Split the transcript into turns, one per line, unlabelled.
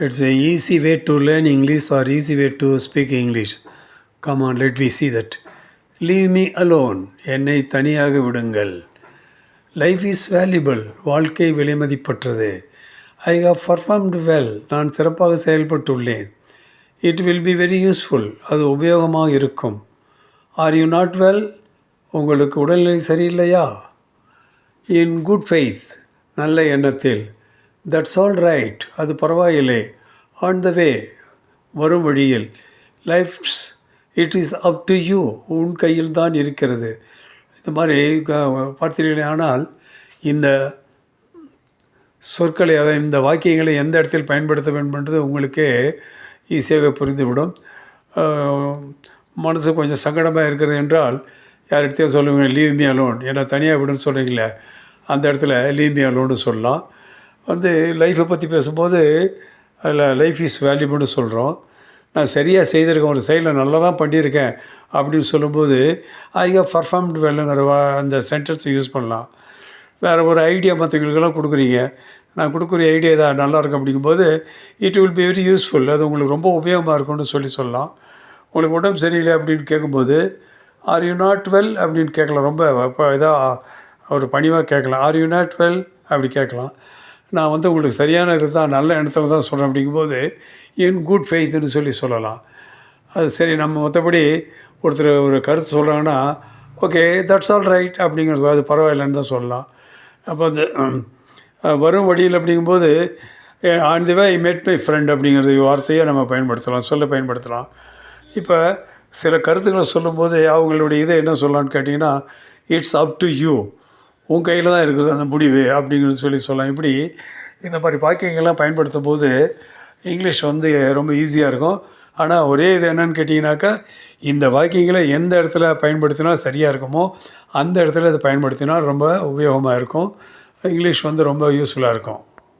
It's a easy way to learn English or easy way to speak English. Come on, let me see that. Leave me alone. என்னை தனியாக விடுங்கள். Life is valuable. வாழ்க்கை விலைமதிப்பற்றது. I have performed well. நான் சிறப்பாக செயல்பட்டுள்ளேன். It will be very useful. அது உபயோகமாக இருக்கும். Are you not well? உங்களுக்கு உடல்நிலை சரியில்லையா? In good faith. நல்ல எண்ணத்தில். That's all right. அது பரவாயில்லை. On the way. வரும் வழியில். Life's it is up to you. உன் கையில் தான் இருக்கிறது. இந்த மாதிரி பார்த்தீர்களே, ஆனால் இந்த சொற்களை, இந்த வாக்கியங்களை எந்த இடத்தில் பயன்படுத்த வேண்டும் என்றது உங்களுக்கே ஈஸியாக புரிந்துவிடும். மனசு கொஞ்சம் சங்கடமாக இருக்கிறது என்றால் யார்கிட்டயும் சொல்லுவீங்க, லீவ் மீ அலோன், என்னை தனியாக விடுன்னு சொல்கிறீங்களே, அந்த இடத்துல லீவ் மீ அலோன்னு சொல்லலாம். லைஃப்பை பற்றி பேசும்போது அதில் லைஃப் இஸ் வேல்யூபிள்னு சொல்கிறோம். நான் சரியாக செய்திருக்கேன், ஒரு செயலை நல்லா தான் பண்ணியிருக்கேன் அப்படின்னு சொல்லும்போது ஐ ஹவ் பர்ஃபார்ம்டு வெல்லுங்கிற அந்த சென்டென்ஸை யூஸ் பண்ணலாம். வேறு ஒரு ஐடியா மற்றவங்களுக்கெல்லாம் கொடுக்குறீங்க, நான் கொடுக்குற ஐடியா தான் நல்லாயிருக்கும் அப்படிங்கும்போது it will be very useful. அது உங்களுக்கு ரொம்ப உபயோகமாக இருக்கும்னு சொல்லலாம். உங்களுக்கு உடம்பு சரியில்லை அப்படின்னு கேட்கும்போது ஆர் யூ நாட் வெல் அப்படின்னு கேட்கலாம். ரொம்ப இப்போ இதாக ஒரு பணிவாக கேட்கலாம். ஆர் யூ நாட் வெல் அப்படி கேட்கலாம். நான் உங்களுக்கு சரியான இது தான், நல்ல எண்ணத்தில் தான் சொல்கிறேன் அப்படிங்கும்போது இன் குட் ஃபெய்த்துன்னு சொல்லலாம். அது சரி. நம்ம மற்றபடி ஒருத்தர் ஒரு கருத்து சொல்கிறாங்கன்னா ஓகே தட்ஸ் ஆல் ரைட் அப்படிங்கிறது, அது பரவாயில்லைன்னு தான் சொல்லலாம். அப்போ அந்த வரும் வழியில் அப்படிங்கும்போது on the way I met my friend அப்படிங்கிறது வார்த்தையை நம்ம பயன்படுத்தலாம். இப்போ சில கருத்துக்களை சொல்லும்போது அவங்களுடைய இதை என்ன சொல்லலான்னு கேட்டிங்கன்னா இட்ஸ் அப் டு யூ. உன் கையில் தான் இருக்குது அந்த முடிவு அப்படிங்கிறது சொல்லலாம். இப்படி இந்த மாதிரி வாக்கியங்கள்லாம் பயன்படுத்தும் போது இங்கிலீஷ் ரொம்ப ஈஸியாக இருக்கும். ஆனால் ஒரே இது என்னன்னு கேட்டிங்கனாக்கா, இந்த வாக்கியங்களை எந்த இடத்துல பயன்படுத்தினா சரியாக இருக்குமோ அந்த இடத்துல இதை பயன்படுத்தினா ரொம்ப உபயோகமாக இருக்கும். இங்கிலீஷ் ரொம்ப யூஸ்ஃபுல்லாக இருக்கும்.